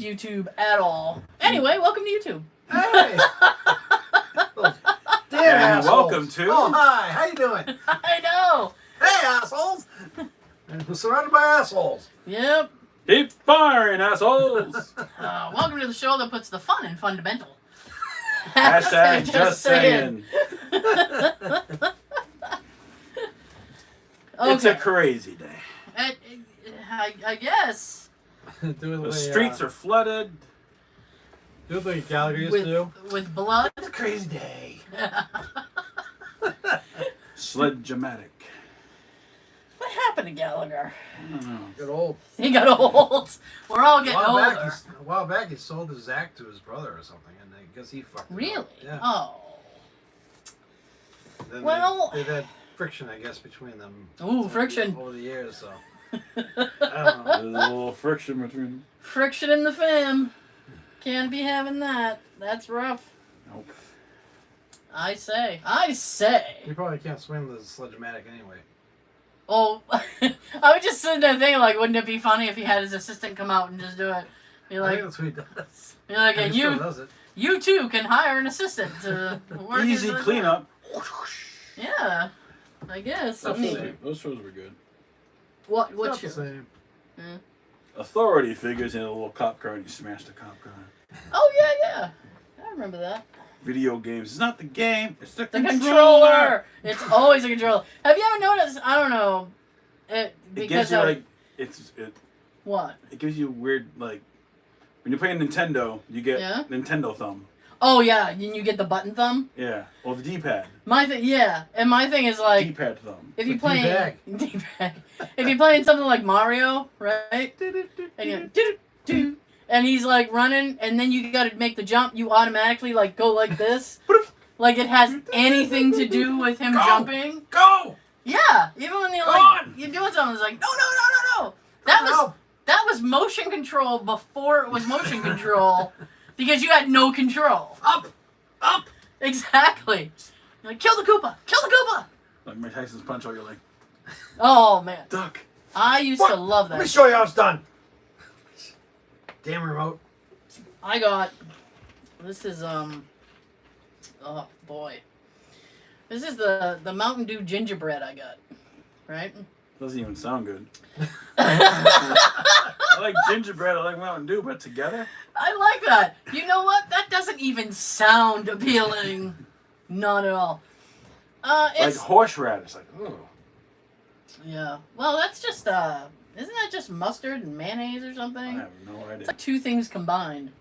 YouTube at all. Anyway, welcome to YouTube. Hey! Damn assholes. Welcome to... Oh, hi. How you doing? I know. Hey, assholes. And we're surrounded by assholes. Yep. Keep firing, assholes! Welcome to the show that puts the fun in fundamental. Hashtag just saying. It's a crazy day. I guess. The streets are flooded. Do it like Gallagher used to do. With blood. It's a crazy day. Sledge-o-matic. What happened to Gallagher? I don't know. Got old. He got old. We're all getting older. A while back, he sold his act to his brother or something, and I guess he fucked it Really? up. Yeah. Oh. Then Well... They've had friction, I guess, between them. Ooh, friction. Over the years, so. I don't know. There's a little friction between them. Friction in the fam. Can't be having that. That's rough. Nope. I say. You probably can't swim the sledge-o-matic anyway. Oh, I was just sitting there thinking, like, wouldn't it be funny if he had his assistant come out and just do it? Be I like, think that's what he does. be like, And and he still does it. you too can hire an assistant to work. Easy cleanup. Yeah, I guess. Those shows were good. What It's not show? the same. Yeah. Authority figures in a little cop car and you smash the cop car. Oh yeah. I remember that. Video games. It's not the game. It's the The controller. controller. It's always a controller. Have you ever noticed? I don't know. It gives you like what? It gives you weird like when you're playing Nintendo, you get Nintendo thumb. Oh yeah, and you get the button thumb. Yeah, or the D-pad. My thing, yeah, and my thing is like D-pad thumb. if you The play D-bag. if you're playing something like Mario, right? And you're do and he's like running, and then you got to make the jump. You automatically like go like this, like it has anything to do with him jumping. Go! Yeah, even when you're like you're doing something, it's like no. That was motion control before it was motion control, because you had no control. Up. Exactly. You're like kill the Koopa. Like Mike Tyson's punch out, you're like, Oh man, duck. I used to love that. Let me show you how it's done. Damn remote. I got. This is oh boy. This is the Mountain Dew gingerbread I got. Right? Doesn't even sound good. I like gingerbread, I like Mountain Dew, but together? I like that. You know what? That doesn't even sound appealing. Not at all. It's like horseradish. Like, ooh. Yeah. Well, that's just isn't that just mustard and mayonnaise or I something? have no idea. It's like two things combined.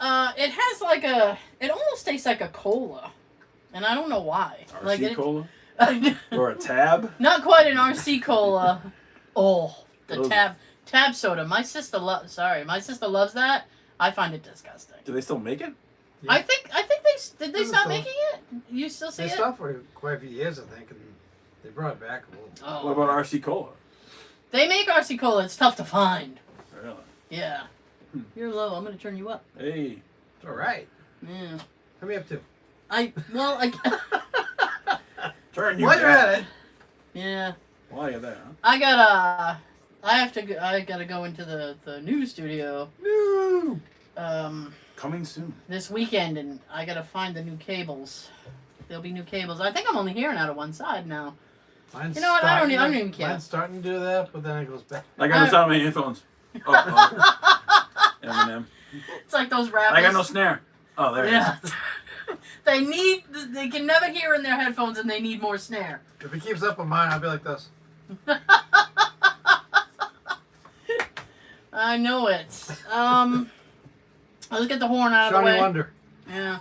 It has like it almost tastes like a cola, and I don't know why. RC cola? Or a tab? Not quite an RC cola. Oh, the Those- tab soda. My sister loves that. I find it disgusting. Do they still make it? Yeah. I think did they stop making it? You still see They it? stopped for quite a few years, I think, and they brought it back a little. Oh. What about RC cola? They make RC cola. It's tough to find. Really? Yeah. You're low. I'm gonna turn you up. Hey. It's all right. Yeah. How me up to? Turn you While you're down. at it. Yeah. While you're there, huh? I gotta go into the new studio. No. Coming soon. This weekend, and I gotta find the new cables. There'll be new cables. I think I'm only hearing out of one side now. Mine's You know what? I don't starting even care. Mine's starting to do that, but then it goes back. I got no sound on my headphones. Oh. Eminem. It's like those rappers. I got no snare. Oh, there it is. They can never hear in their headphones, and they need more snare. If it keeps up on mine, I'll be like this. I know it. Let's get the horn out of the Johnny way. Wonder. Yeah.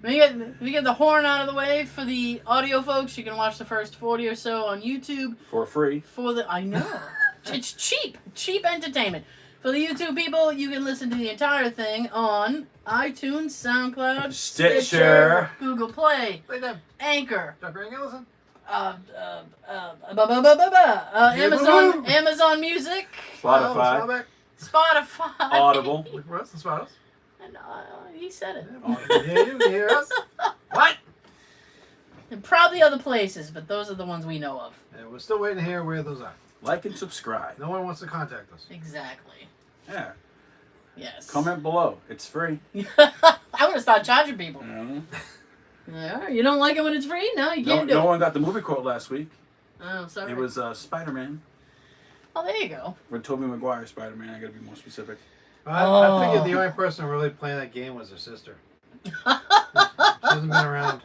We get the horn out of the way for the audio folks. You can watch the first 40 or so on YouTube. For free. I know. It's cheap entertainment. For the YouTube people, you can listen to the entire thing on iTunes, SoundCloud, Stitcher. Google Play, Play them. Anchor, Dr. Listen. Amazon Music, Spotify. Spotify, Audible. Look for us and spot us. And, he said it. Yeah, you can hear us. What? And probably other places, but those are the ones we know of. And we're still waiting to hear where those are. Like and subscribe. No one wants to contact us. Exactly. Yeah. Yes. Comment below. It's free. I'm gonna start charging people. Yeah. Yeah, you don't like it when it's free? No, you can't do it. No one got the movie quote last week. Oh, sorry. It was Spider-Man. Oh, there you go. For Tobey Maguire Spider-Man. I gotta be more specific. I figured the only person really playing that game was her sister. She hasn't been around.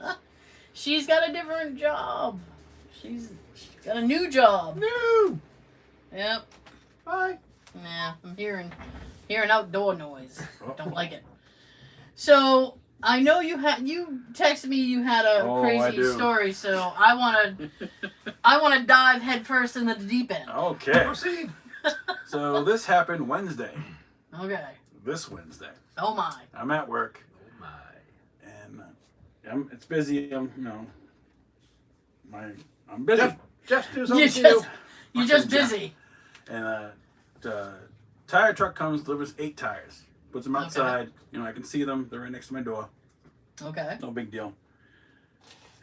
She's got a different job. She's got a new job. No. Yep. Bye. Nah, I'm hearing outdoor noise. Don't like it. So I know you texted me you had a crazy story, so I wanna dive headfirst into the deep end. Okay. Proceed. So this happened Wednesday. Okay. This Wednesday. Oh my. I'm at work. Oh my. And it's busy. I'm busy. Jeff, do something to you. You're just busy. And the tire truck comes, delivers 8 tires, puts them outside. Okay. You know, I can see them. They're right next to my door. Okay. No big deal.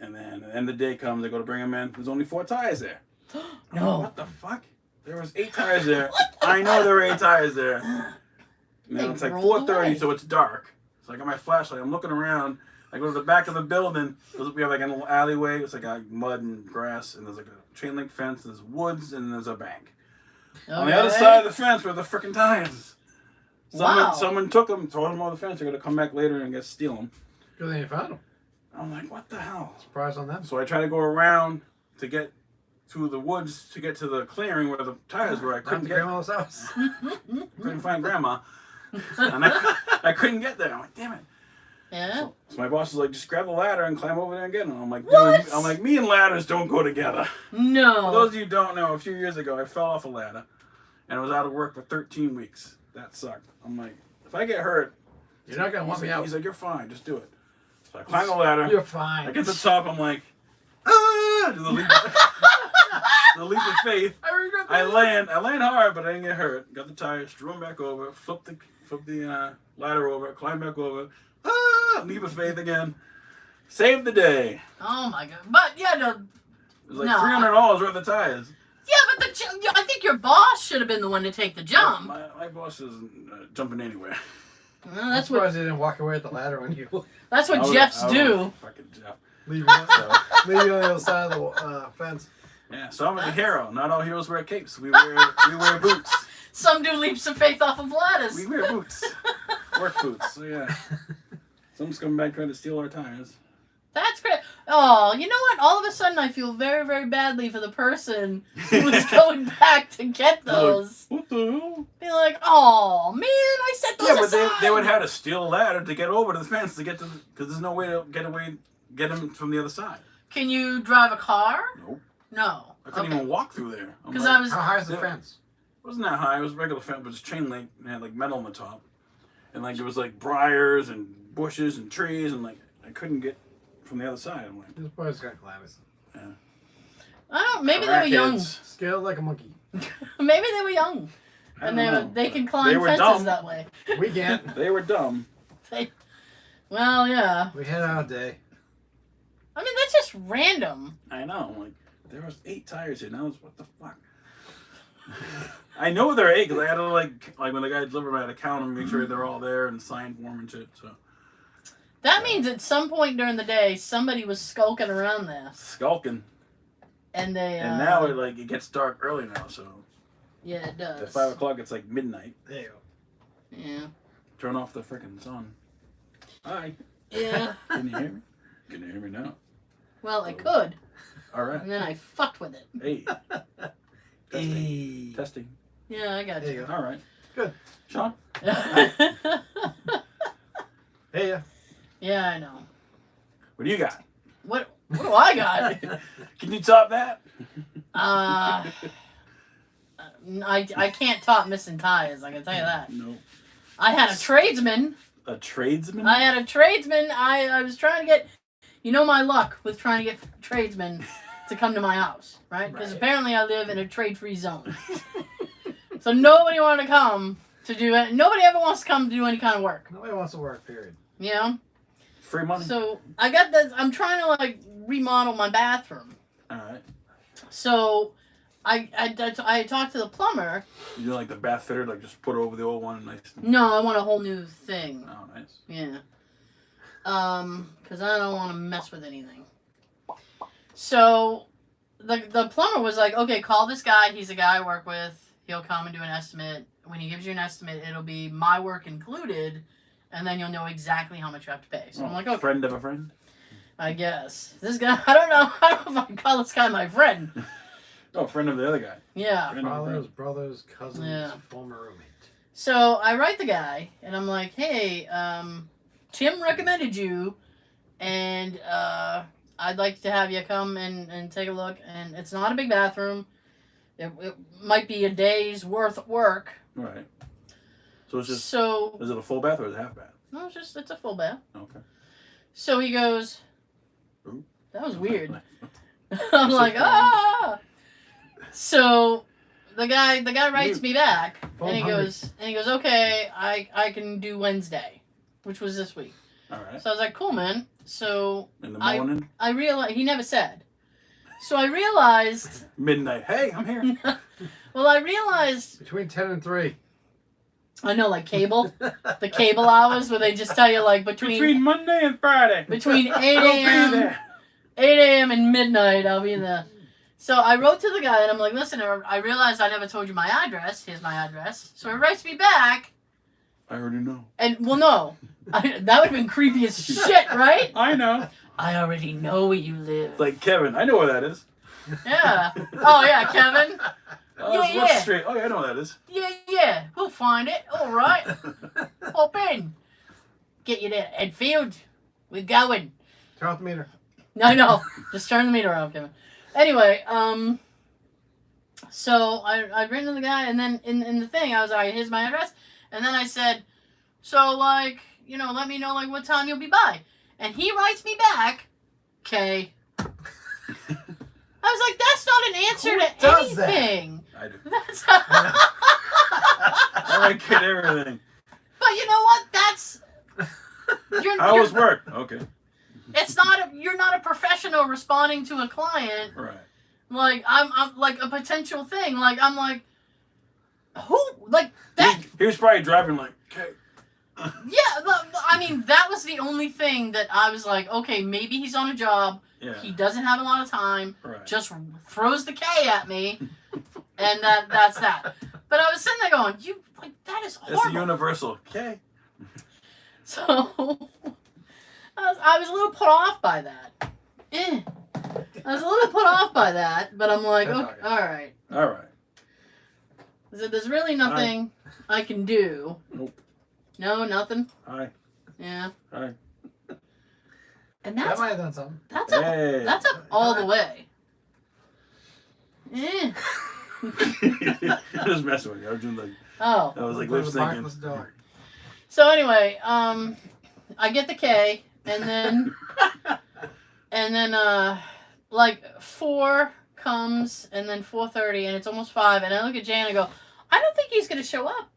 And then at the end of the day comes, I go to bring them in. There's only 4 tires there. No. What the fuck? There was 8 tires there. I know there were 8 tires there. Now it's like 4:30, so it's dark. So I got my flashlight. I'm looking around. I go to the back of the building. We have like a little alleyway. It's like mud and grass, and there's like a chain link fence. There's woods, and there's a bank. Okay. On the other side of the fence were the freaking tires. Someone took them, throw them over the fence. They're gonna come back later and steal them. Good thing you found them. I'm like, what the hell? Surprise on them. So I try to go around to get through the woods to get to the clearing where the tires were. I couldn't get Grandma's house. Couldn't find Grandma, and I couldn't get there. I'm like, damn it. Yeah. So my boss is like, just grab a ladder and climb over there and get them. I'm like, what? Dude, I'm like, me and ladders don't go together. No. For those of you who don't know, a few years ago, I fell off a ladder, and I was out of work for 13 weeks. That sucked. I'm like, if I get hurt, you're not gonna want me out. He's like, you're fine, just do it. So I climb the ladder. You're fine. I get to the top. I'm like, ah! Do the leap, the leap of faith. I land hard, but I didn't get hurt. Got the tires, drew them back over, flipped the ladder over, climbed back over. Ah! Leap of faith again. Saved the day. Oh my god! But yeah, no. It was like $300 worth of tires. Yeah, but I think your boss should have been the one to take the jump. My boss isn't jumping anywhere. Well, that's I'm surprised they didn't walk away with the ladder on you. That's what Jeffs do. Fucking Jeff. Leave you on the other side of the fence. Yeah, so I'm a hero. Not all heroes wear capes. We wear boots. Some do leaps of faith off of ladders. We wear boots. Work boots. So yeah. Someone's coming back trying to steal our tires. That's great. Oh, you know what? All of a sudden, I feel very, very badly for the person who was going back to get those. Like, what the hell? Be like, oh man, I set those aside. Yeah, but they would have to steal a ladder to get over to the fence to get to because there's no way to get them from the other side. Can you drive a car? Nope. No. I couldn't even walk through there. Because how high is the fence? It wasn't that high. It was a regular fence, but it's chain link and it had like metal on the top, and like there was like briars and bushes and trees, and like I couldn't get from the other side. I'm like, this boy's got glasses. Yeah. I don't. Maybe they were young. Scaled like a monkey. Maybe they were young, and they can climb fences dumb. that way. We can't. They were dumb. Well, yeah. We had our day. I mean, that's just random. I know. Like there was 8 tires here. Now it's what the fuck. I know there are 8 because I had to like when the guy delivered, I had to count them, make sure they're all there and sign for them and shit. So. That means at some point during the day, somebody was skulking around there. Skulking. And they. And now it gets dark early now, so. Yeah, it does. At 5 o'clock, it's like midnight. There you go. Yeah. Turn off the freaking sun. Hi. Yeah. Can you hear me? Can you hear me now? Well, I could. All right. And then I fucked with it. Hey. Testing. Hey. Testing. Yeah, I got there you. Go. All right. Good. Sean? Hey, yeah. Yeah, I know. What do you got? What do I got? Can you top that? I can't top missing tires, I can tell you that. No. I had a tradesman. A tradesman? I had a tradesman. I was trying to get, my luck with trying to get tradesmen to come to my house, right? Because apparently I live in a trade-free zone. So nobody wanted to come to do it. Nobody ever wants to come to do any kind of work. Nobody wants to work, period. You know? Free money. So I got this. I'm trying to remodel my bathroom. All right. So I talked to the plumber. You know, like the bath fitter, like just put over the old one, nice. No, I want a whole new thing. Oh, nice. Yeah. Because I don't want to mess with anything. So, the plumber was like, okay, call this guy. He's a guy I work with. He'll come and do an estimate. When he gives you an estimate, it'll be my work included, and then you'll know exactly how much you have to pay. So I'm like, okay. Friend of a friend? I guess. This guy, I don't know if I can call this guy my friend. Oh, friend of the other guy. Yeah. Brothers, cousins, former roommate. So I write the guy, and I'm like, hey, Tim recommended you, and I'd like to have you come and take a look. And it's not a big bathroom. It might be a day's worth of work. Right. So it's just. So. Is it a full bath or is it a half bath? No, it's a full bath. Okay. So he goes. Ooh. That was weird. I'm like, ah. So the guy writes me back, and he goes, okay, I can do Wednesday, which was this week. All right. So I was like, cool, man. So in the morning. I realized he never said. So I realized midnight. Hey, I'm here. Well, I realized between 10 and 3. I know, like cable, the cable hours where they just tell you like between Monday and Friday, between 8 a.m. 8 a.m. and midnight, I'll be there. So I wrote to the guy and I'm like, listen, I realized I never told you my address. Here's my address. So he writes me back. I already know. And well, no, that would have been creepy as shit, right? I know. I already know where you live. Like Kevin, I know where that is. Yeah. Oh yeah, Kevin. Yeah. Straight. Oh yeah, I know where that is. Yeah. We'll find it. All right. Hop in. Get you there, Edfield. We're going. Turn off the meter. No. Just turn the meter off, Kevin. Anyway, so I'd written to the guy, and then in the thing, I was like, here's my address. And then I said, so, like, you know, let me know, like, what time you'll be by. And he writes me back, okay. I was like, that's not an answer to anything. That? I do. That's I get everything. But you know what? That's... How was work? Okay. It's not you're not a professional responding to a client. Right. Like, I'm like a potential thing. Like, I'm like, who? Like, that... He was probably driving like, okay. Yeah, I mean, that was the only thing that I was like, okay, maybe he's on a job. Yeah. He doesn't have a lot of time. Right. Just throws the K at me, and that's that. But I was sitting there going, that is horrible. It's a universal K. So, I was a little put off by that. I was a little put off by that, but I'm like, okay, all right. All right. So there's really nothing I can do. Nope. No, nothing. Hi. Yeah. Hi. And that's I might have done something. That's up all the way. Just messing with you. I was doing like. Oh. I was like lip syncing. So anyway, I get the K, and then like 4 comes, and then 4:30, and it's almost 5, and I look at Jay and I go, I don't think he's gonna show up,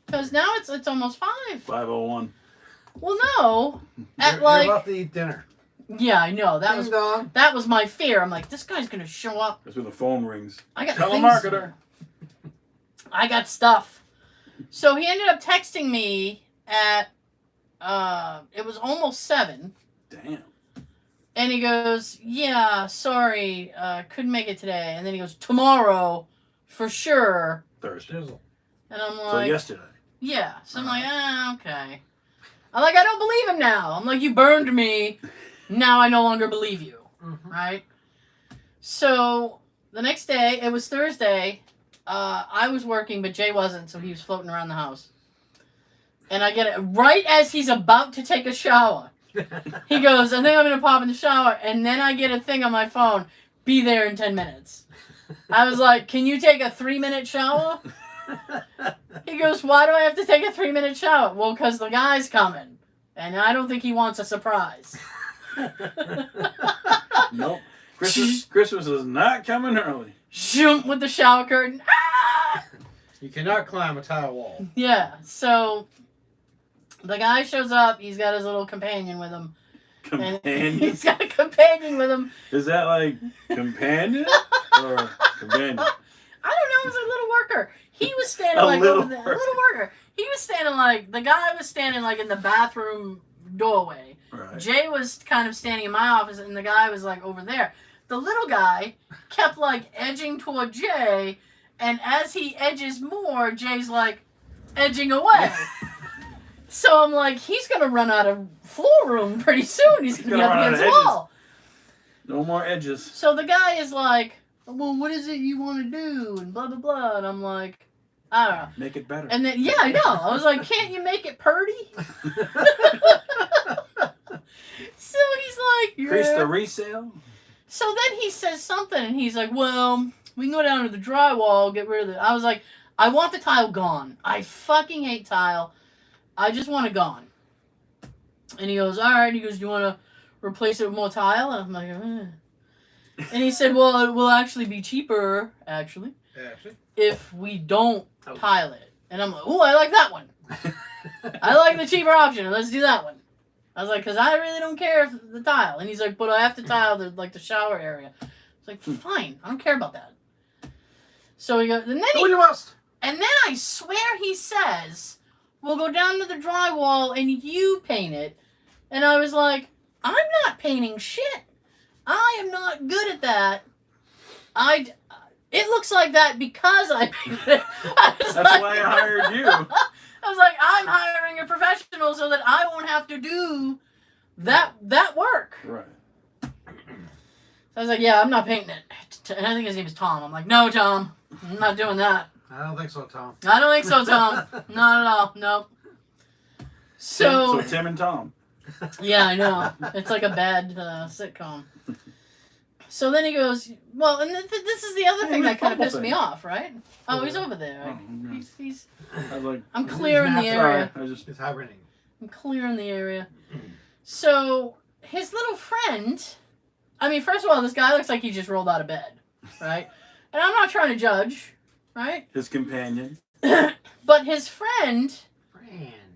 because now it's almost 5. 5:01. Well, no, You're about to eat dinner. Yeah, I know that was my fear. I'm like, this guy's gonna show up. That's when the phone rings. I got telemarketer. I got stuff. So he ended up texting me at it was almost 7. Damn. And he goes, yeah, sorry, couldn't make it today. And then he goes, tomorrow, for sure. Thursday. And I'm like, so yesterday. Yeah. So I'm like, okay. I'm like, I don't believe him now. I'm like, you burned me. Now I no longer believe you. Mm-hmm. Right? So the next day, it was Thursday. I was working, but Jay wasn't, so he was floating around the house. And I get it right as he's about to take a shower. He goes, I think I'm going to pop in the shower. And then I get a thing on my phone, be there in 10 minutes. I was like, can you take a 3-minute shower? He goes, why do I have to take a 3-minute shower? Well, because the guy's coming. And I don't think he wants a surprise. Nope. Christmas is not coming early. Shoot with the shower curtain. Ah! You cannot climb a tile wall. Yeah, so the guy shows up. He's got his little companion with him. Companion? He's got a companion with him. Is that like companion? or companion? I don't know. It was a little worker. He was standing A like little over there. A little worker. He was standing like the guy was standing like in the bathroom doorway. Right. Jay was kind of standing in my office, and the guy was like over there. The little guy kept like edging toward Jay, and as he edges more, Jay's like edging away. So I'm like, he's gonna run out of floor room pretty soon. He's gonna be up against the wall. No more edges. So the guy is like, well, what is it you want to do? And blah, blah, blah. And I'm like, I don't know. Make it better. And then, yeah, I know. I was like, can't you make it purty? So he's like, yeah. Increase the resale? So then he says something, and he's like, well, we can go down to the drywall, get rid of it. I was like, I want the tile gone. I fucking hate tile. I just want it gone. And he goes, all right. He goes, do you want to replace it with more tile? And I'm like, eh. And he said, well, it will actually be cheaper, if we don't tile it. And I'm like, ooh, I like that one. I like the cheaper option. Let's do that one. I was like, because I really don't care if the tile. And he's like, but I have to tile the shower area. I was like, fine. I don't care about that. So he goes, and then you must. And then I swear he says, we'll go down to the drywall and you paint it. And I was like, I'm not painting shit. I am not good at that. It looks like that because I painted it. That's like, why I hired you. I was like, I'm hiring a professional so that I won't have to do that work. Right. So I was like, yeah, I'm not painting it. And I think his name is Tom. I'm like, no, Tom, I'm not doing that. I don't think so, Tom. I don't think so, Tom. Not at all. Nope. So Tim and Tom. Yeah, I know. It's like a bad sitcom. So then he goes, well, and this is the other thing that kind of pissed me off, right? Oh, he's over there. Oh, He's I was like, I'm clearing the area. He's hibernating. I'm clearing the area. So his little friend, I mean, first of all, this guy looks like he just rolled out of bed, right? And I'm not trying to judge, right? His companion. But his friend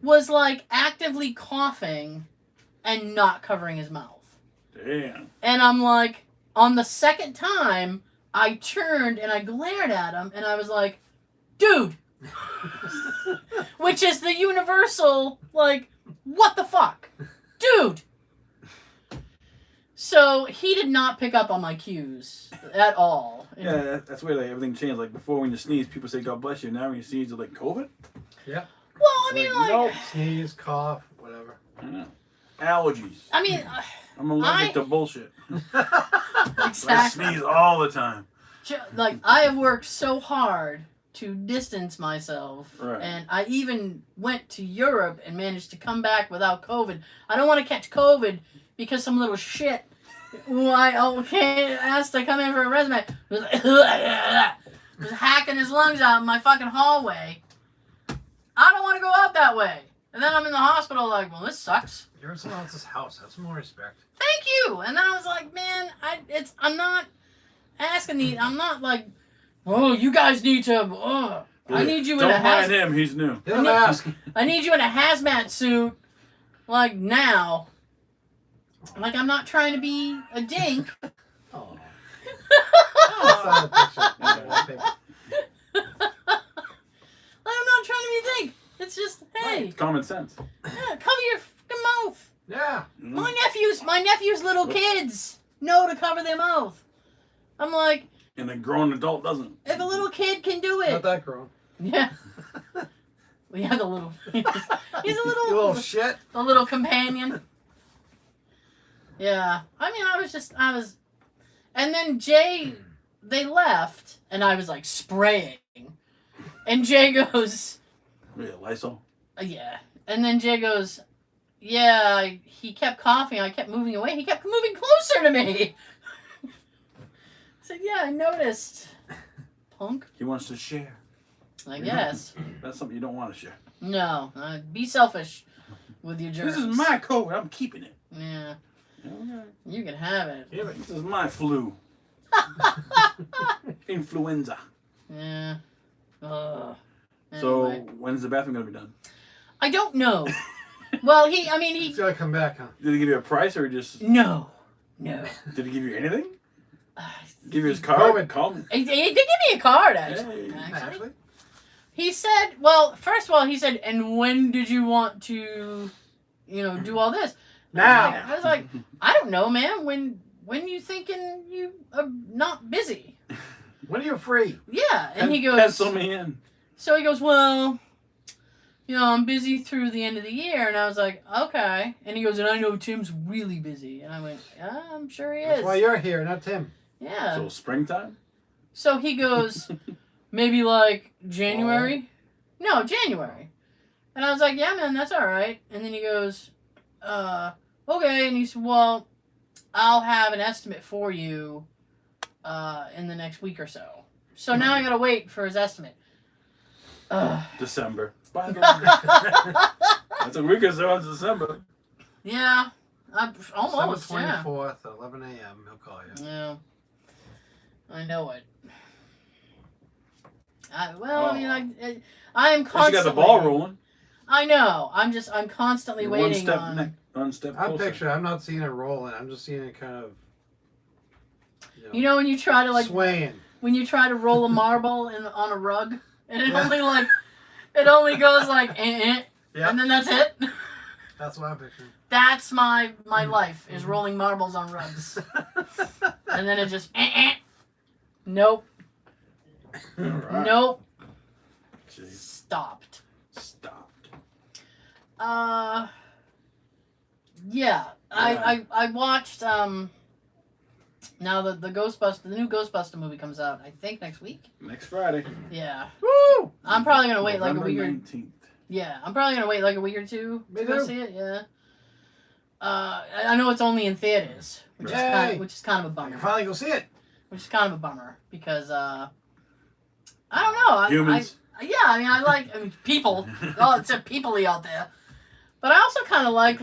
was like actively coughing and not covering his mouth. Damn. And I'm like, on the second time, I turned and I glared at him and I was like, dude. Which is the universal, like, what the fuck? Dude. So he did not pick up on my cues at all. Yeah, that's where like, everything changed. Like before, when you sneeze, people say God bless you. Now when you sneeze, you're like COVID. Yeah. Well, I mean, like nope. Sneeze, cough, whatever. I know. Allergies. I mean, I'm allergic to bullshit. Exactly. I sneeze all the time. Like, I have worked so hard to distance myself, right. And I even went to Europe and managed to come back without COVID. I don't want to catch COVID because some little shit who I asked to come in for a resume was hacking his lungs out in my fucking hallway. I don't want to go out that way. And then I'm in the hospital like, well, this sucks. You're in someone else's house. Have some more respect. Thank you. And then I was like, man, I'm not asking these. I'm not like, oh, you guys need to. I need you in a Don't mind him. He's new. I need you in a hazmat suit, like now. Like I'm not trying to be a dink. Oh. I'm not trying to be a dink. It's just, hey. It's common sense. Yeah, cover your fucking mouth. Yeah. My nephew's little kids know to cover their mouth. I'm like. And a grown adult doesn't. If a little kid can do it. Not that grown. Yeah. We have the little. He's a little. You little shit. The little companion. Yeah. I mean, I was. And then Jay, they left, and I was like spraying. And Jay goes. Yeah, Lysol. Yeah. And then Jay goes, yeah, he kept coughing. I kept moving away. He kept moving closer to me. I said, yeah, I noticed. Punk. He wants to share. I guess. That's something you don't want to share. No. Be selfish with your germs. This is my coat. I'm keeping it. Yeah. Okay. You can have it. Yeah, this is my flu. Influenza. Yeah. Anyway. So, when's the bathroom going to be done? I don't know. Well, he... He's got to come back, huh? Did he give you a price or just... No. Did he give you anything? Give you his card. Call me. He did give me a card, actually. Hey. Actually? He said, well, first of all, he said, and when did you want to, do all this? Now. I was like, I don't know, man. When you thinking you are not busy? When are you free? Yeah, and he goes. Pencil me in. So he goes, well, I'm busy through the end of the year, and I was like, okay. And he goes, and I know Tim's really busy, and I went, yeah, I'm sure he is. That's why you're here, not Tim. Yeah. So springtime. So he goes, maybe like January. No, January. And I was like, yeah, man, that's all right. And then he goes, okay. And he said, well, I'll have an estimate for you in the next week or so. So now I got to wait for his estimate. December. By the way. That's a week or so in December. Yeah. Almost, December yeah. 24th at 11 a.m. He'll call you. Yeah. I know it. I am constantly... You got the ball rolling. I know. I'm constantly waiting One step closer. I'm not seeing it rolling. I'm just seeing it kind of... when you try to swaying. When you try to roll a marble on a rug, and it only goes like, Yep. and then that's it. That's what I'm picturing. That's my life, is rolling marbles on rugs. And then it just, Nope. Right. Nope. Jeez. Stopped. Yeah. I watched, now the new Ghostbuster movie comes out, I think next week. Next Friday. Yeah. Woo! I'm probably going to wait November like a week 19th. Yeah, I'm probably going to wait like a week or two Me to go too. see it, yeah. I know it's only in theaters, which is kind of a I bummer. can finally go see it. Which is kind of a bummer because I don't know. Humans. I like people. Oh, it's a people-y out there. But I also kind of like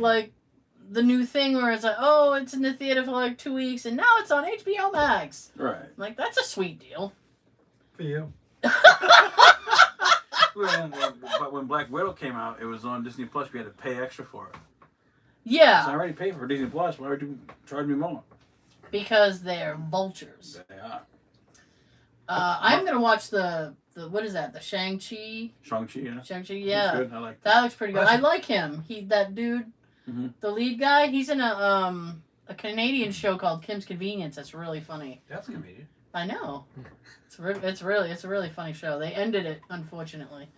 the new thing where it's like, oh, it's in the theater for like 2 weeks and now it's on HBO Max. Right. Like, that's a sweet deal. For you. But when Black Widow came out, it was on Disney Plus. We had to pay extra for it. Yeah. So I already paid for Disney Plus. Why would you charge me more? Because they're vultures. They are. I'm gonna watch the what is that? The Shang-Chi, yeah. Shang-Chi, yeah. That's good. I like that. That looks pretty good. I like him. That dude, the lead guy. He's in a Canadian show called Kim's Convenience. That's really funny. That's a comedian. I know. It's a really funny show. They ended it, unfortunately.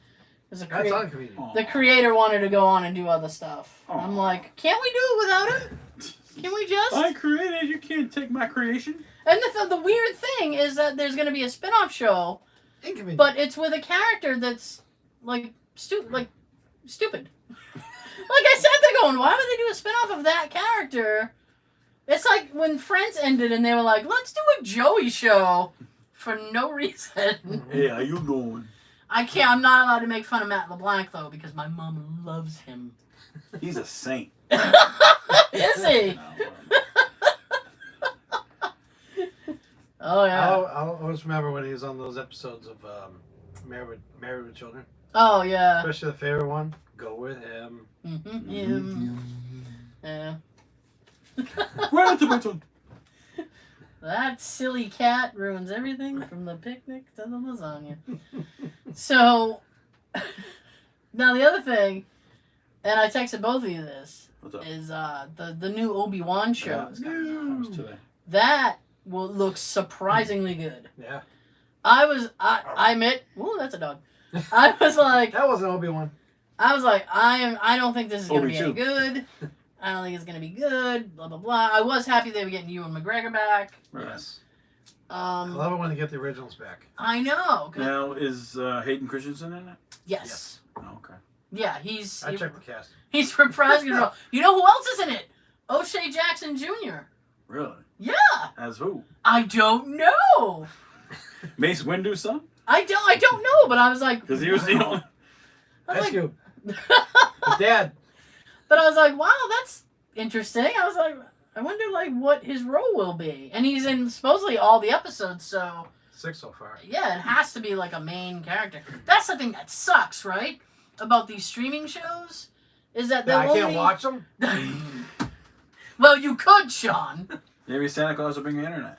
That's not a comedian. The creator wanted to go on and do other stuff. Aww. I'm like, can't we do it without him? Can we just? I created. You can't take my creation. And the weird thing is that there's going to be a spin-off show, Inconvenient. but it's with a character that's stupid. Like I sat there going, why would they do a spin-off of that character? It's like when Friends ended and they were like, let's do a Joey show for no reason. Hey, how you doing? I'm not allowed to make fun of Matt LeBlanc though because my mom loves him. He's a saint. Is he? Oh yeah. I'll always remember when he was on those episodes of Married with Children. Oh yeah. Especially the favorite one. Go with him. Yeah. Right into my tongue. That silly cat ruins everything from the picnic to the lasagna. So, now the other thing, and I texted both of you this, is the new Obi-Wan show is coming out. Today. That will look surprisingly good. Yeah. I admit, ooh, that's a dog. I was like, That wasn't Obi-Wan. I was like, I don't think this is going to be any Obi-2. good. I don't think it's going to be good, blah, blah, blah. I was happy they were getting Ewan McGregor back. Right. Yes. I love it when they get the originals back. I know. Now, is Hayden Christensen in it? Yes. Oh, okay. Yeah, I checked the cast. he's reprising his role. You know who else is in it? O'Shea Jackson Jr. Really? Yeah. As who? I don't know. Mace Windu's son? I don't know, but I was like, Because he was the only... Ice Cube. His dad. But I was like, wow, that's interesting. I was like, I wonder what his role will be. And he's in supposedly all the episodes, so 6 so far. yeah, it has to be like a main character. That's the thing that sucks, right? About these streaming shows is that they'll I can't watch them. Well, you could, Sean. Maybe Santa Claus will bring the internet.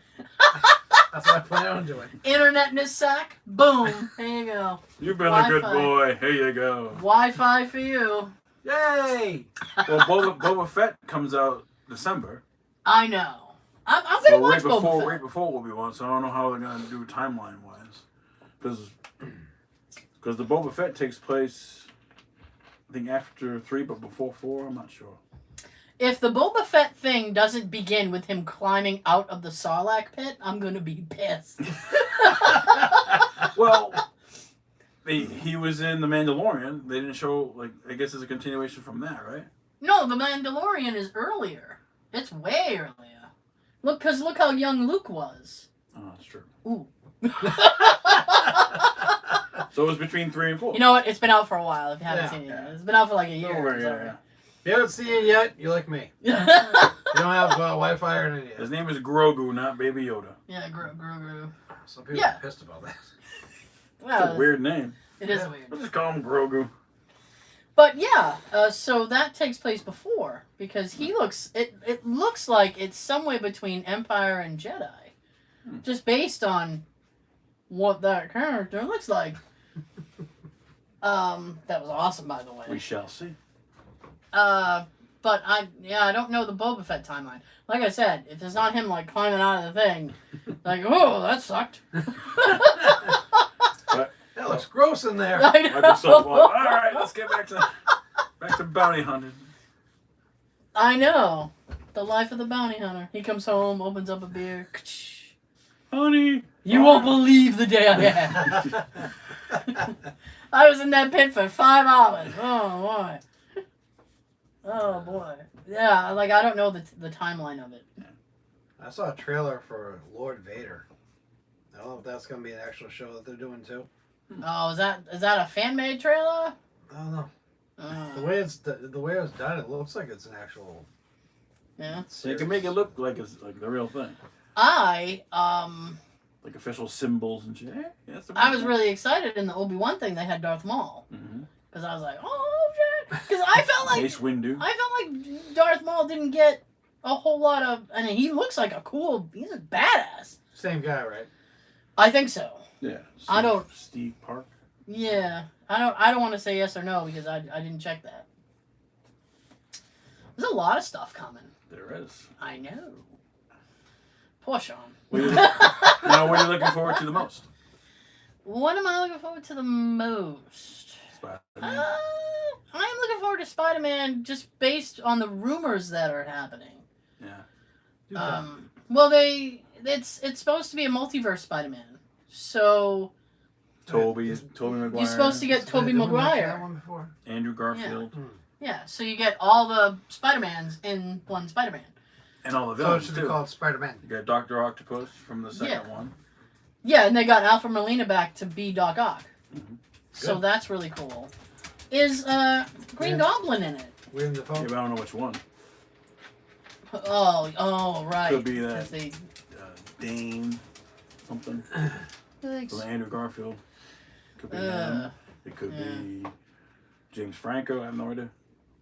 That's what I plan on doing. Internet in his sack. Boom. There you go. You've been Wi-Fi. a good boy. Here you go. Wi-Fi for you. Yay! Well, Boba Fett comes out December. I know. I'm gonna watch Boba Fett. Right before Obi-Wan, so I don't know how they're gonna do timeline-wise. Because the Boba Fett takes place, I think, after 3, but before 4. I'm not sure. If the Boba Fett thing doesn't begin with him climbing out of the Sarlacc pit, I'm gonna be pissed. Well, he was in The Mandalorian. They didn't show, like, I guess it's a continuation from that, right? No, the Mandalorian is earlier. It's way earlier. Look how young Luke was. Oh, that's true. Ooh. So it was between 3 and 4. You know what? It's been out for a while. If you haven't Yeah. seen it yet, it's been out for like a year. Over, Sorry. yeah. If you haven't seen it yet, you're like me. You don't have Wi-Fi or anything yet. His name is Grogu, not Baby Yoda. Yeah, Grogu. Some people Yeah. are pissed about that. Well, It's a weird name. It is Yeah. weird. I'll just call him Grogu. But yeah, so that takes place before because he looks. It looks like it's somewhere between Empire and Jedi, just based on what that character looks like. That was awesome, by the way. We shall see. But I don't know the Boba Fett timeline. Like I said, if it's not him like climbing out of the thing, like, oh, that sucked. That looks gross in there. I know. All right, let's get back to bounty hunting. I know. The life of the bounty hunter. He comes home, opens up a beer. Honey, You won't believe the day I had. I was in that pit for 5 hours. Oh boy. Oh boy. Yeah, like I don't know the timeline of it. I saw a trailer for Lord Vader. I don't know if that's going to be an actual show that they're doing too. Oh, is that a fan made trailer? I don't know. Uh, The way it's done, it looks like it's an actual. yeah. So you can make it look like it's like the real thing, I like official symbols and shit. Yeah, that's the I was really excited in the Obi-Wan thing they had Darth Maul. Mm-hmm. Because I was like, oh shit. Because I felt like Mace Windu. Darth Maul didn't get a whole lot of, and he looks like he's a badass. Same guy, right? I think so. Yeah. I don't- Steve Park. Yeah. I don't want to say yes or no because I didn't check that. There's a lot of stuff coming. There is. I know. Poor Sean. Now, what are you looking forward to the most? What am I looking forward to the most? Spider-Man. I am looking forward to Spider-Man just based on the rumors that are happening. Yeah. Well, it's supposed to be a multiverse Spider-Man. So Toby Maguire. you're supposed to get Tobey Did we mention that Maguire. one before? Andrew Garfield. Yeah, so you get all the Spider-Mans in one Spider-Man. And all the So it villains should be too. called Spider-Man. You got Dr. Octopus from the second Yeah. one. Yeah, and they got Alfred Molina back to be Doc Ock. Mm-hmm. So Good. that's really cool. Is Green Yeah. Goblin in it? William Yeah, Dafoe. but I don't know which one. Oh, right. Could be that. 'Cause they- Dane something. Thanks. From Andrew Garfield. Could be Uh, him. It could be James Franco. I have no idea.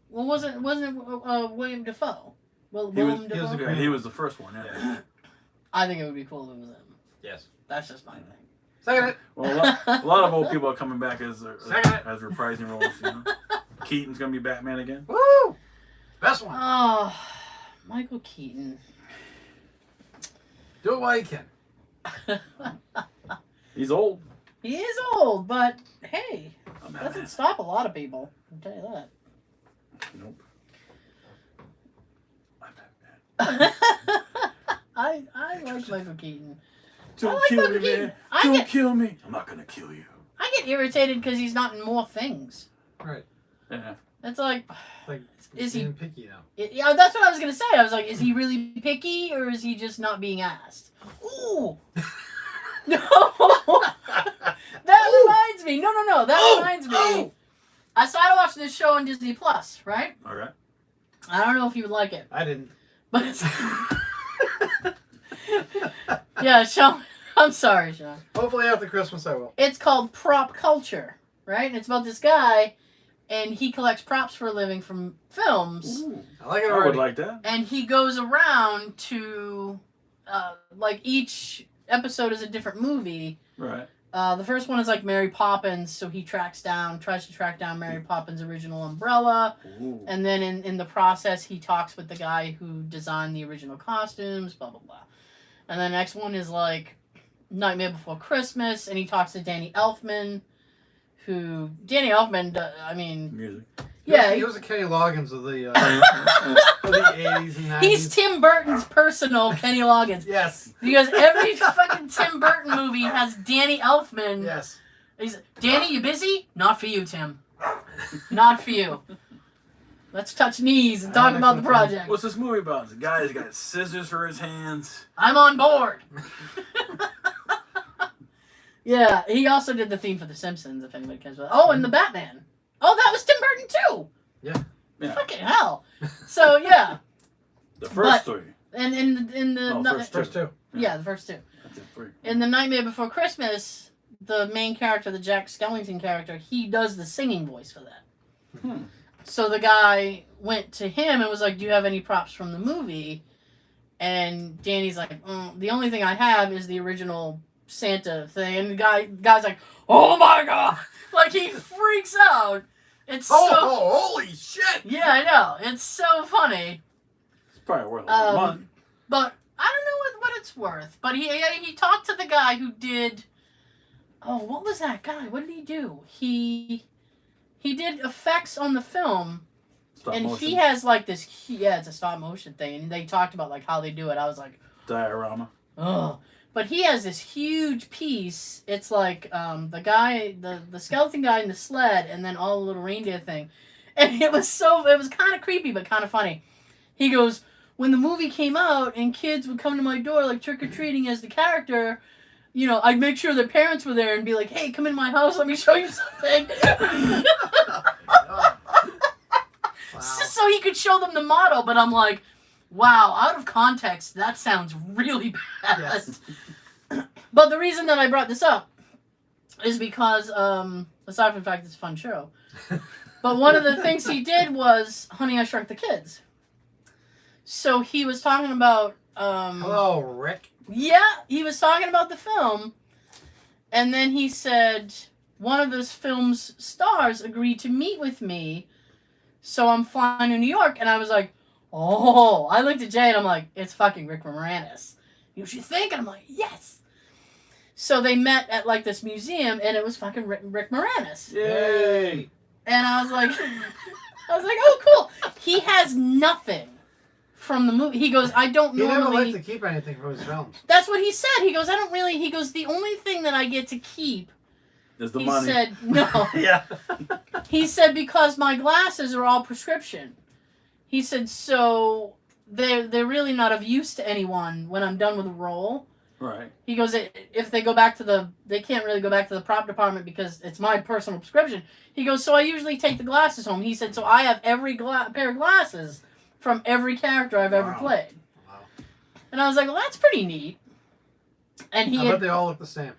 Well, wasn't William Dafoe? Well, He was- Willem Dafoe? Yeah, he was the first one. Yeah. I think it would be cool if it was him. Yes. That's just my thing. Second it. Well, a lot of old people are coming back as Second. reprising roles. You know? Keaton's gonna be Batman again. Woo! Best one. Oh, Michael Keaton. Do it while you can. He's old. He is old, but hey, I'm doesn't Batman. stop a lot of people. I'll tell you that. Nope. I'm Batman. I like Michael Keaton. Don't like kill Michael me, Keaton. man. I Don't get- kill me. I'm not gonna kill you. I get irritated because he's not in more things. Right. Yeah. It's like, Like, Is he- being picky now? yeah, that's what I was gonna say. I was like, is he really picky or is he just not being asked? Ooh. No. That reminds me. No. That reminds me. I started watching this show on Disney Plus, right? All right. I don't know if you would like it, I didn't. but it's yeah, Sean. I'm sorry, Sean. Hopefully after Christmas I will. It's called Prop Culture, right? And it's about this guy, and he collects props for a living from films, Ooh. I like it I already. would like that. and he goes around to like each episode is a different movie. Right. The first one is like Mary Poppins, so he tries to track down Mary Poppins' original umbrella. Ooh. And then in the process, he talks with the guy who designed the original costumes, blah, blah, blah. And the next one is like Nightmare Before Christmas, and he talks to Danny Elfman, Danny Elfman, I mean... Music. Yeah. He was the Kenny Loggins of the, of the 80s and 90s. He's Tim Burton's personal Kenny Loggins. Yes. Because every fucking Tim Burton movie has Danny Elfman. Yes. He's, Danny, you busy? Not for you, Tim. Not for you. Let's touch knees and talk about the project. What's this movie about? The guy's got scissors for his hands. I'm on board. Yeah, he also did the theme for The Simpsons, if anybody cares about. Oh, and the Batman. Oh, that was Tim Burton too. Yeah. Fucking hell. So yeah. The first three. And in the First two. Yeah, the first two. That's it, three. In the Nightmare Before Christmas, the main character, the Jack Skellington character, he does the singing voice for that. So the guy went to him and was like, "Do you have any props from the movie?" And Danny's like, "The only thing I have is the original Santa thing." And the guy's like, "Oh my god!" Like he freaks out. It's holy shit! Yeah, I know. It's so funny. It's probably worth a lot of money. But I don't know what it's worth. But he talked to the guy who did. Oh, what was that guy? What did he do? He did effects on the film. Stop And motion. he has like this. Yeah, it's a stop motion thing, and they talked about like how they do it. I was like, Diorama. oh. But he has this huge piece. It's like the guy, the skeleton guy in the sled, and then all the little reindeer thing. And it was kind of creepy, but kind of funny. He goes, when the movie came out and kids would come to my door like trick-or-treating as the character, you know, I'd make sure their parents were there and be like, hey, come in my house, let me show you something. Wow. So he could show them the model, but I'm like, wow, out of context, that sounds really bad. Yes. But the reason that I brought this up is because, aside from the fact it's a fun show, but one of the things he did was Honey, I Shrunk the Kids. So he was talking about... Hello, Rick. Yeah, he was talking about the film, and then he said one of this film's stars agreed to meet with me, so I'm flying to New York, and I was like, oh, I looked at Jay and I'm like, it's fucking Rick Moranis. You know what you think? And I'm like, yes. So they met at like this museum and it was fucking Rick Moranis. Yay! And I was like, oh, cool. He has nothing from the movie. He goes, I don't He never normally. liked to keep anything from his films. That's what he said. He goes, I don't really. He goes, the only thing that I get to keep. Is the He money. said, no. Yeah. He said, because my glasses are all prescription. He said, so they're really not of use to anyone when I'm done with a role. Right. He goes, if they go back to they can't really go back to the prop department because it's my personal prescription. He goes, so I usually take the glasses home. He said, so I have every pair of glasses from every character I've ever played. Wow. And I was like, well, that's pretty neat. And I bet they all look the same.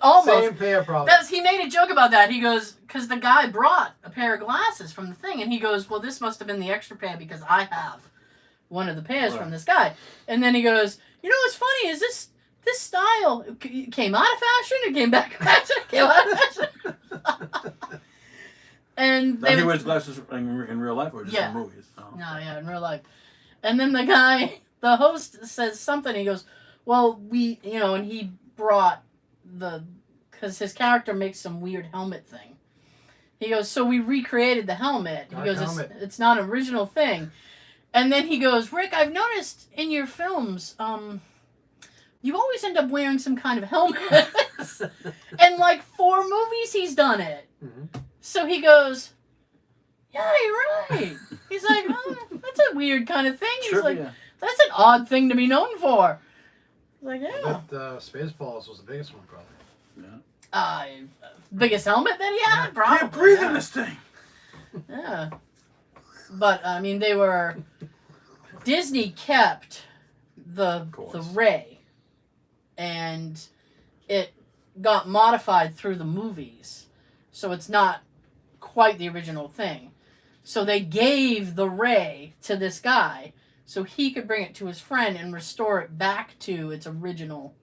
almost. Same pair, probably. He made a joke about that. He goes, because the guy brought a pair of glasses from the thing, and he goes, well, this must have been the extra pair because I have one of the pairs from this guy. And then he goes, you know what's funny is this style came out of fashion, it came back in fashion, it came out of fashion. And Now he wears glasses in real life or just in movies? Oh. No, yeah, in real life. And then the host says something. He goes, well, and he brought because his character makes some weird helmet thing. He goes, so we recreated the helmet. He goes, it's not an original thing. And then he goes, Rick, I've noticed in your films, you always end up wearing some kind of helmet. And like 4 movies he's done it. Mm-hmm. So he goes, yeah, you're right. He's like, oh, that's a weird kind of thing. He's like, that's an odd thing to be known for. Like, yeah. But Spaceballs was the biggest one, probably. Yeah. Biggest helmet that he had? Probably. Can't breathe in this thing. Yeah. But, I mean, Disney kept the Ray. And it got modified through the movies. So it's not quite the original thing. So they gave the Ray to this guy so he could bring it to his friend and restore it back to its original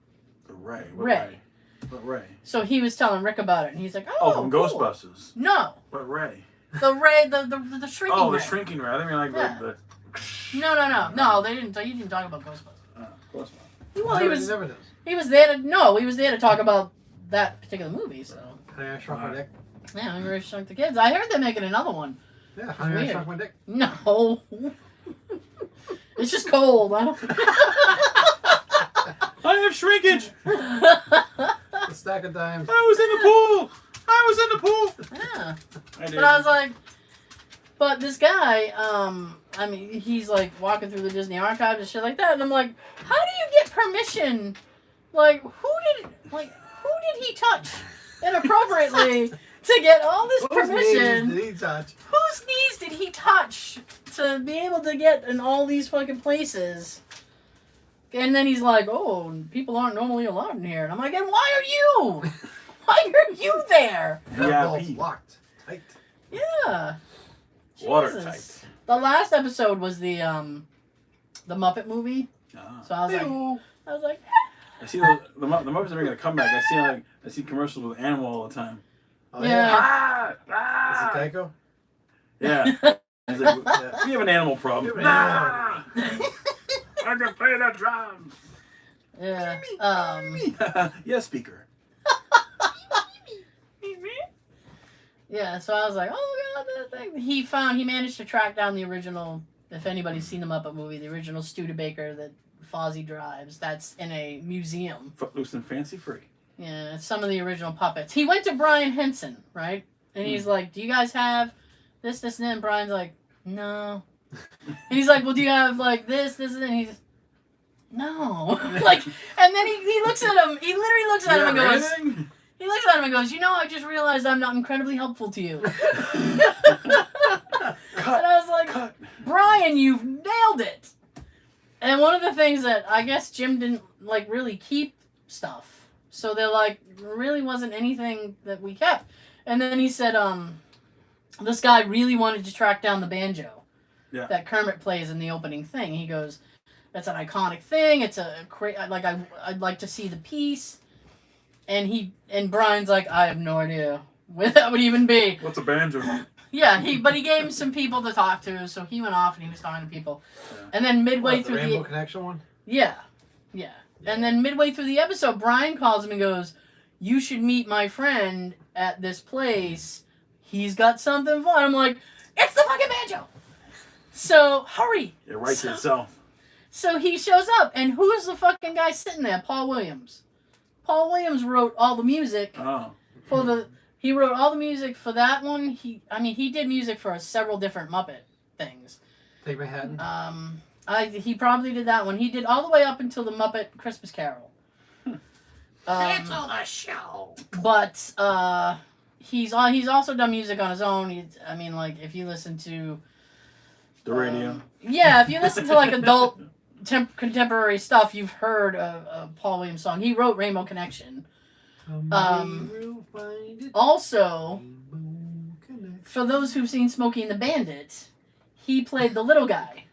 Ray. Ray. What Ray? So he was telling Rick about it, and he's like, Oh, "Oh, from cool. Ghostbusters. No, What Ray? the Ray, the shrinking. Oh, the Ray. shrinking Ray. I think like Yeah. the. No. They didn't. You didn't talk about Ghostbusters. Of course not. Well, He never does. he was there to he was there to talk about that particular movie. So Honey, I Shrunk My Dick. yeah, I'm really Shrunk the Kids. I heard they're making another one. Yeah, Honey, I weird. Shrunk My Dick. No, it's just cold. I don't. I have shrinkage. A stack of dimes. I was in the pool. Yeah. I did. But I was like, but this guy, I mean, he's like walking through the Disney archives and shit like that, and I'm like, how do you get permission? Like, who did he touch inappropriately to get all this permission? Whose knees did he touch? Whose knees did he touch to be able to get in all these fucking places? And then he's like, oh, people aren't normally allowed in here. And I'm like, and why are you? Why are you there? Yeah, Balls Pete. locked tight. Yeah. Watertight. Jesus. The last episode was the Muppet movie. Ah. So I was like, I see the Muppets are making a comeback. I see commercials with Animal all the time. Oh, Yeah. Ah, Is ah. it Geico? Yeah. He's like, we have an animal problem. We have an Ah. I can play the drums. yeah. Yes, speaker. Yeah, so I was like, oh god, that thing. He managed to track down the original, if anybody's seen the Muppet movie, the original Studebaker that Fozzie drives. That's in a museum. Footloose and fancy free. Yeah, it's some of the original puppets. He went to Brian Henson, right? And he's like, do you guys have this, and that? And Brian's like, no. And he's like, well, do you have like this, and that? And he's no. Like, and then he looks at him, he literally looks at him and goes, Anything? he looks at him and goes, you know, I just realized I'm not incredibly helpful to you. And I was like, Brian, you've nailed it. And one of the things that I guess Jim didn't like really keep stuff. So they're like, really wasn't anything that we kept. And then he said, this guy really wanted to track down the banjo that Kermit plays in the opening thing. He goes, that's an iconic thing. It's I'd like to see the piece. And Brian's like, I have no idea where that would even be. What's a banjo? Yeah, but he gave him some people to talk to, so he went off and he was talking to people. Yeah. And then midway through the Rainbow Connection one? Yeah. And then midway through the episode, Brian calls him and goes, you should meet my friend at this place. He's got something fun. I'm like, it's the fucking banjo. So hurry. It writes itself. So he shows up, and who's the fucking guy sitting there? Paul Williams. Paul Williams wrote all the music He wrote all the music for that one. He did music for several different Muppet things. Take Manhattan. He probably did that one. He did all the way up until the Muppet Christmas Carol. Cancel the show. But he's also done music on his own. If you listen to the radio. Yeah, if you listen to like adult contemporary stuff, you've heard a Paul Williams song. He wrote Rainbow Connection. Also, for those who've seen Smokey and the Bandit, he played the little guy.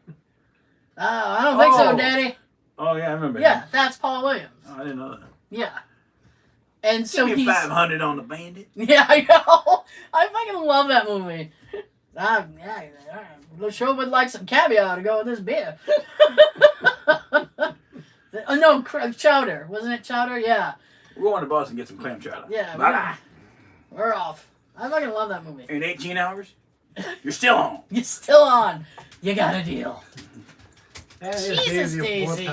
I don't think so, Daddy. Oh yeah, I remember. Yeah, that's Paul Williams. Oh, I didn't know that. Yeah. And so Give me he's 500 on the Bandit. Yeah, I know. I fucking love that movie. The show would like some caviar to go with this beer. Oh no, chowder. Wasn't it chowder? Yeah. We're going to Boston and get some clam chowder. Yeah. We're off. I fucking love that movie. In 18 hours, you're still on. You're still on. You got a deal. Jesus, Daisy.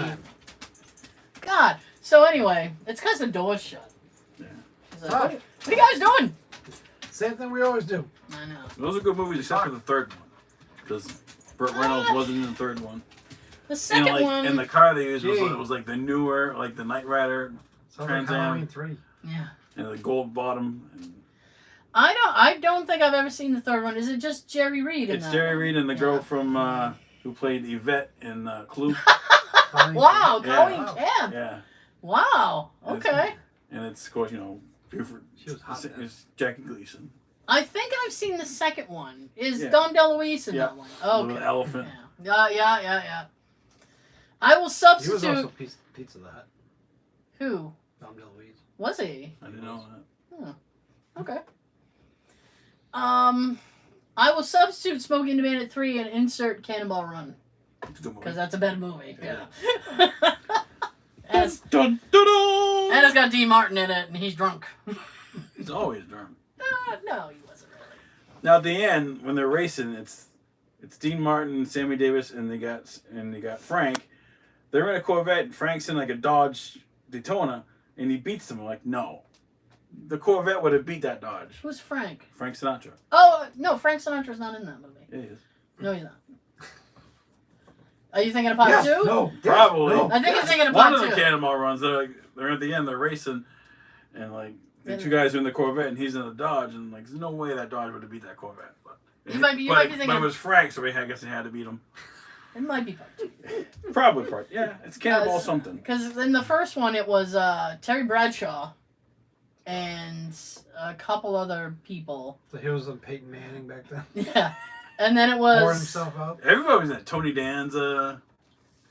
God. So anyway, it's because the door's shut. Yeah. Like, what are you guys doing? Same thing we always do. I know. Those are good movies except for the third one. Because Burt Reynolds wasn't in the third one. The second one. And the car they used was like the newer, like the Knight Rider. Trans Am 3. Yeah. And the gold bottom. And I don't think I've ever seen the third one. Is it just Jerry Reed? It's Jerry Reed and the girl from who played Yvette in Clue. Wow, Colleen Camp. Yeah. Wow. Okay. And it's of course Buford. She was hot. It's Jackie Gleason. I think I've seen the second one. Is Dom DeLuise in that one? Okay. The elephant. Yeah. I will He was substitute. also Pizza the Hut. Who? Dom DeLuise. Was he? I didn't know that. Okay. I will substitute Smokey and the Bandit 3 and insert Cannonball Run. Because that's a better movie. Yeah. and, Dun, dun, dun. it's got Dean Martin in it, and he's drunk. He's always drunk. No, he wasn't really. Now at the end, when they're racing, it's Dean Martin, Sammy Davis, and they got Frank. They're in a Corvette, and Frank's in like a Dodge Daytona, and he beats them. I'm like, no, the Corvette would have beat that Dodge. Who's Frank? Frank Sinatra. Oh, no, Frank Sinatra's not in that movie. Yeah, he is. No, he's not. Are you thinking of part 2? No. Probably. No. I think you're thinking of One part of 2. the Cannonball Runs. They're at the end. They're racing, and like the two guys are in the Corvette, and he's in the Dodge, and like there's no way that Dodge would have beat that Corvette. But You might be thinking. But it was Frank, so I guess he had to beat him. It might be part 2. Probably part. Yeah, it's Cannonball something. Because in the first one, it was Terry Bradshaw and a couple other people. So he was a Peyton Manning back then. Yeah. And then it Pouring was himself out. Everybody was in it. Tony Danza.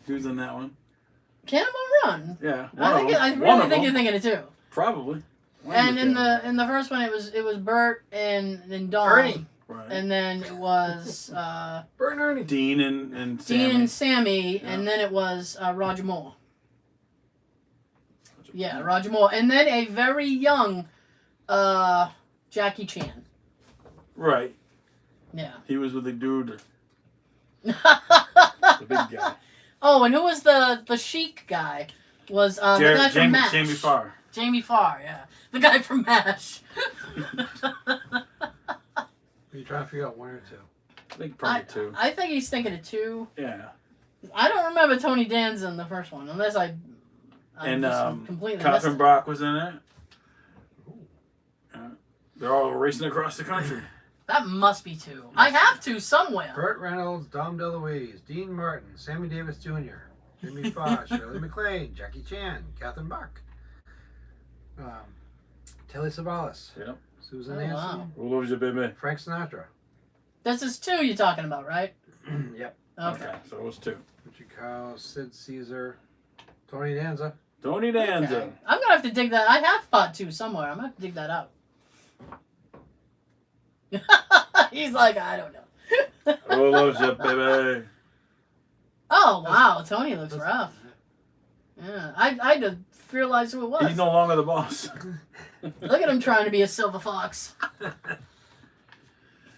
He was in that one. Cannonball Run. Yeah. I really think you're thinking it too. Probably. And in the first one, it was Bert and Don. Ernie. Right. And then it was Bert and Ernie. Dean and Sammy. Dean and Sammy, Yeah. and then it was Roger Moore. Yeah, Roger Moore, and then a very young Jackie Chan. Right. Yeah. He was with the dude, the big guy. Oh, and who was the chic guy? Was the guy from MASH. Jamie Farr. Jamie Farr, yeah. The guy from MASH. You trying to figure out 1 or 2? I think probably 2. I think he's thinking of 2. Yeah. I don't remember Tony Danza in the first one, unless I And just completely missed Catherine it. Brock was in it. They're all racing across the country. That must be 2. I have to somewhere. Burt Reynolds, Dom DeLuise, Dean Martin, Sammy Davis Jr., Jimmy Fox, Shirley MacLaine, Jackie Chan, Catherine Bach, Telly Savalas, Yep. Susan Oh, Nancy, wow. Who loves you, baby? Frank Sinatra. This is 2 you're talking about, right? Yep. Okay. So it was 2. Richie Kyle, Sid Caesar, Tony Danza. Tony Danza. Okay. I'm going to have to dig that. I have part 2 somewhere. I'm going to have to dig that out. He's like, I don't know. Who loves you, baby? Oh, wow. Tony looks rough. Yeah. I didn't realize who it was. He's no longer the boss. Look at him trying to be a silver fox.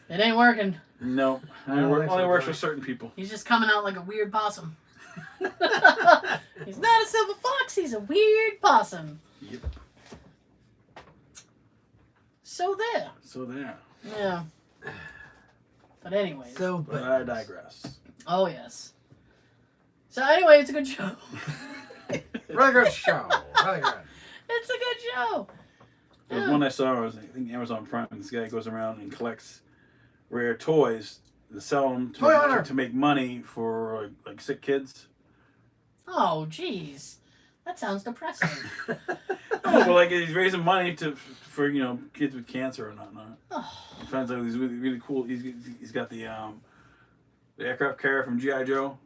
It ain't working. No. Only works for certain people. He's just coming out like a weird possum. He's not a silver fox. He's a weird possum. Yep. So there. So there. Yeah. But anyways. But I digress. Oh, yes. So anyway, it's a good show. Really good show. Really good. It's a good show. There was one I saw, I think Amazon Prime, and this guy goes around and collects rare toys to sell them to make money for like sick kids. Oh, jeez. That sounds depressing. No, but like he's raising money for kids with cancer and whatnot. Oh. He finds out he's really cool. He's got the aircraft carrier from G.I. Joe.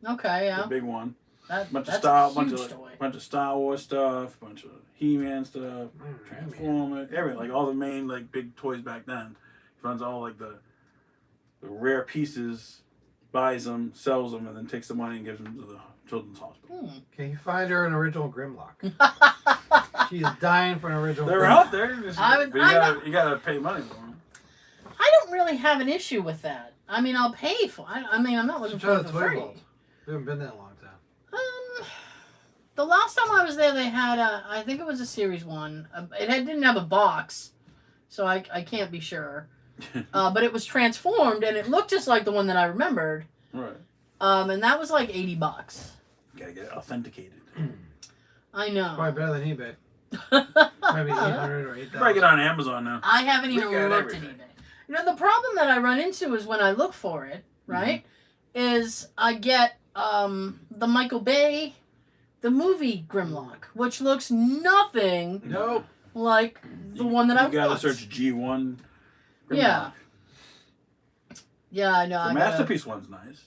Okay, yeah. The big one. That's bunch a huge toy. bunch of Star Wars stuff, bunch of He-Man stuff, Transformers, everything, like all the main like big toys back then. He finds all like the rare pieces, buys them, sells them, and then takes the money and gives them to the children's hospital. Can you find her an original Grimlock? She's dying for an original. They're Grimlock. out there. You gotta pay money for them. I don't really have an issue with that. I mean, I'll pay for it. I'm not looking for it for free. We haven't been there in a long time. The last time I was there, they had I think it was a Series 1. Didn't have a box, so I can't be sure. But it was transformed, and it looked just like the one that I remembered. Right. And that was like $80. Gotta get it authenticated. I know. Probably better than eBay. Maybe 800 or 8,000. Probably get on Amazon now. I haven't even got looked at everything. eBay. The problem that I run into is when I look for it, right, is I get the Michael Bay, the movie Grimlock, which looks nothing like the one that I want. You gotta search G1. Yeah. Yeah, I know. The Masterpiece one's nice.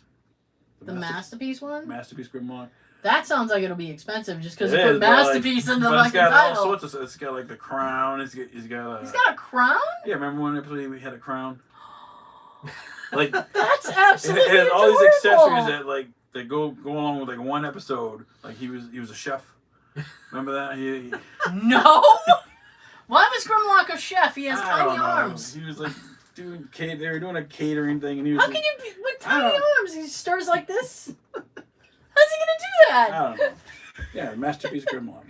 The Masterpiece one? Masterpiece Grimlock. That sounds like it'll be expensive just because It you put is, Masterpiece in the but fucking it's got title. all sorts of. It's got like the crown. He's got a crown? Yeah, remember one episode we had a crown? Like That's absolutely it has all these adorable. accessories that like that go along with like one episode. Like he was a chef. Remember that? He No. Why was Grimlock a chef? He has I tiny don't know. arms. He was like doing they were doing a catering thing, and he was. How like, can you be with tiny arms? He stirs like this. How's he gonna do that? I don't know. Yeah, Masterpiece Grimlock.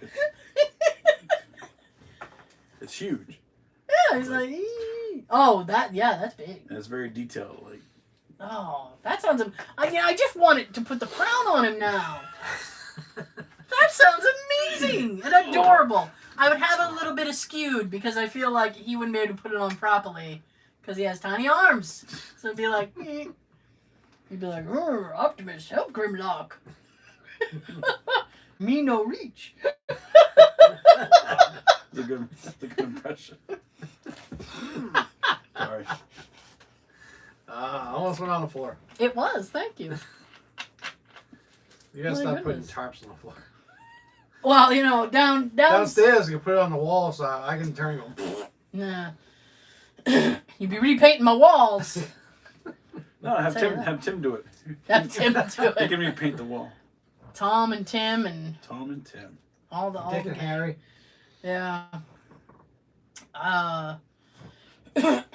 It's huge. Yeah, he's like, "Ee." Oh, that's big. And it's very detailed. Like, Oh, that sounds. I just wanted to put the crown on him now. That sounds amazing and adorable. I would have a little bit of skewed because I feel like he wouldn't be able to put it on properly because he has tiny arms. So it'd be like, eh. He'd be like, Optimus, help Grimlock. Me no reach. that's a good impression. Sorry. Almost went on the floor. It was, thank you. You gotta My stop goodness. putting tarps on the floor. Well, Downstairs, you can put it on the wall so I can turn and go. Nah. You'd be repainting my walls. No, have Tell you Tim do it. Have Tim do He it. can repaint the wall. Tom and Tim and Tom and Tim. all Dick the and Harry. yeah.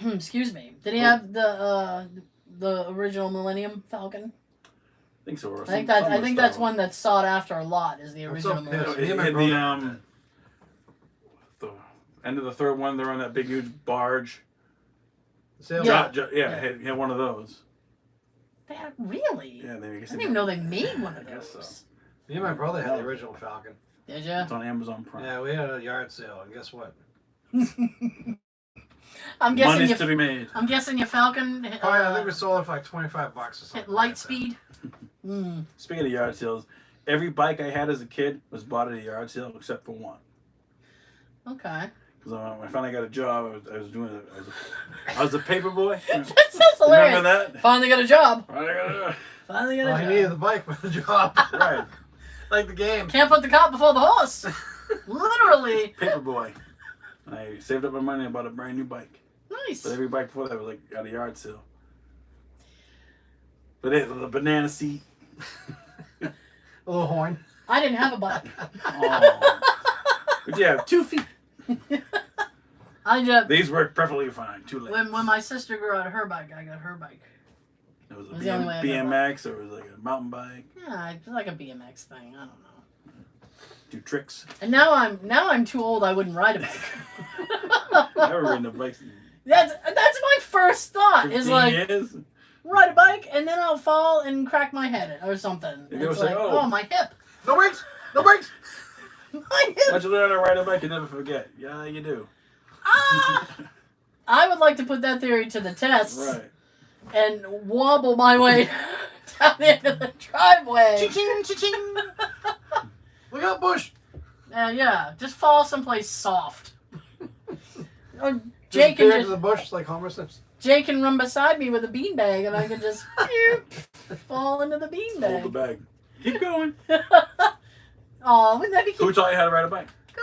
Excuse me. Did he have the original Millennium Falcon? I think so. Or I think that's one that's sought after a lot. Is the original so Millennium? pissed. He had the end of the third one. They're on that big huge barge. Yeah. He had one of those. Really? Yeah, I I didn't even know they made one of I guess those. Me and my brother had the original Falcon. Did ya? It's on Amazon Prime. Yeah, we had a yard sale, and guess what? I'm guessing Money's to be made. I'm guessing your Falcon. Oh yeah, I think we sold it for like $25 or something. hit light like that. speed. Mm. Speaking of yard sales, every bike I had as a kid was bought at a yard sale except for one. Okay. Because when I finally got a job, I was doing it. I was a paper boy. That sounds hilarious. Remember that? Finally got a job. Finally got a- Finally got a Well, job. he needed the bike for the job. Right. Like the game. Can't put the cart before the horse. Literally. Paper boy. And I saved up my money and bought a brand new bike. Nice. But every bike before that was like at a yard sale. But the banana seat. A little horn. I didn't have a bike. Oh. But yeah, 2 feet. I just These work perfectly fine. 2 legs. when my sister grew out her bike, I got her bike. It was a It was the only way I got BMX or it was like a mountain bike. Yeah, it's like a BMX thing. I don't know. Do tricks. And now I'm too old. I wouldn't ride a bike. Never ridden a bike. in That's my first thought. 15 Is like years. ride a bike and then I'll fall and crack my head or something. And they It's would say, like, "Oh." oh, my hip. No brakes! No brakes! My hip. Once you learn how to ride a bike, you never forget. Yeah, you do. Ah! I would like to put that theory to the test Right. and wobble my way down the end of the driveway. Cha-ching, cha-ching. Look out, Bush! Yeah, just fall someplace soft. Or Jake Jake can into the bush like Homer Simpson. Jake can run beside me with a beanbag and I can just fall into the Hold the beanbag. bag. Keep going. Oh, wouldn't that be Who cute? taught you how to ride a bike? Go.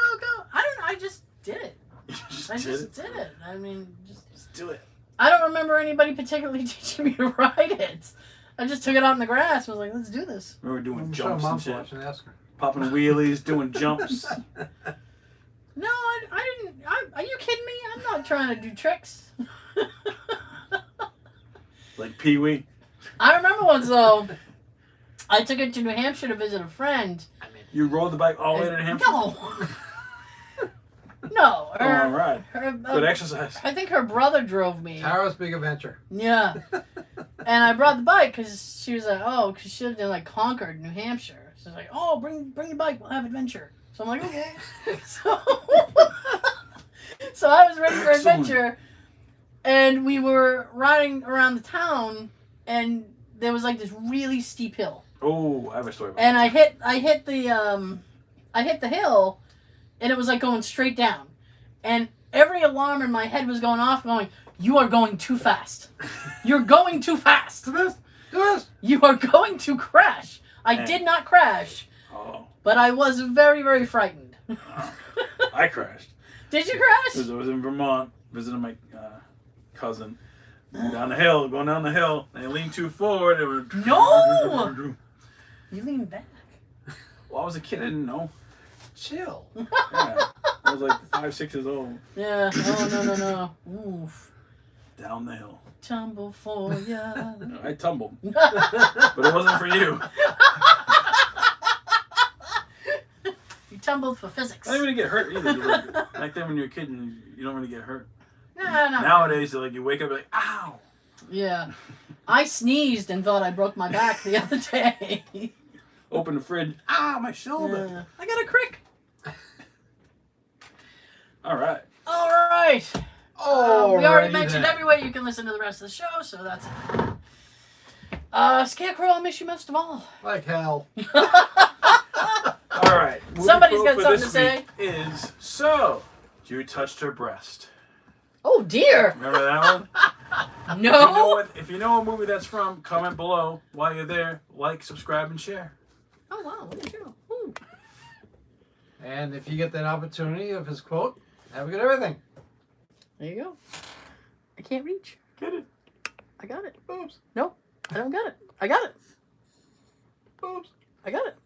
I don't know. I just did it. You just I did just it. did it. I mean, Just do it. I don't remember anybody particularly teaching me to ride it. I just took it out in the grass and was like, let's do this. We were doing I'm sure jumps and Mom's shit. watching. Ask her. Popping wheelies, doing jumps. No, I didn't. Are you kidding me? I'm not trying to do tricks. Like Pee Wee. I remember once, though, I took it to New Hampshire to visit a friend. You rode the bike all the way to New Hampshire? No. No. Go on a ride. Her, Good exercise. I think her brother drove me. Tara's Big Adventure. Yeah. And I brought the bike because she was like, oh, because she lived in like Concord, New Hampshire. So I was like, oh, bring your bike. We'll have adventure. So I'm like, okay. So I was ready for Excellent. adventure. And we were riding around the town and there was like this really steep hill. Oh, I have a story about And that. I hit the hill and it was like going straight down. And every alarm in my head was going off going, you are going too fast. You're going too fast. Do this! Do this! You are going to crash. I Man. did not crash, Oh. but I was very, very frightened. I crashed. Did you crash? I was in Vermont visiting my cousin. Down the hill, going down the hill. And I leaned too forward. It was No! You leaned back. Well, I was a kid. I didn't know. Chill. Yeah. I was like 5, 6 years old. Yeah. Oh, no. Oof. Down the hill. Tumble for ya. I tumbled. But it wasn't for you. You tumbled for physics. I didn't really get hurt either. Back then when you're a kid, you don't really get hurt. No. Nowadays, you wake up like, ow. Yeah. I sneezed and thought I broke my back the other day. Open the fridge. Ah, my shoulder. Yeah. I got a crick. All right. All right. Oh, we already mentioned every way you can listen to the rest of the show, so that's it. Scarecrow, I'll miss you most of all. Like hell. All right. Somebody's Movie got quote something for to this week is, so, you touched her breast. Oh, dear. Remember that one? No. If you know a movie that's from, comment below. While you're there, like, subscribe, and share. Oh, wow. Look at you. Ooh. And if you get that opportunity of his quote, have a good everything. There you go. I can't reach. Get it? I got it. Oops. Nope. I don't got it. I got it. Oops. I got it.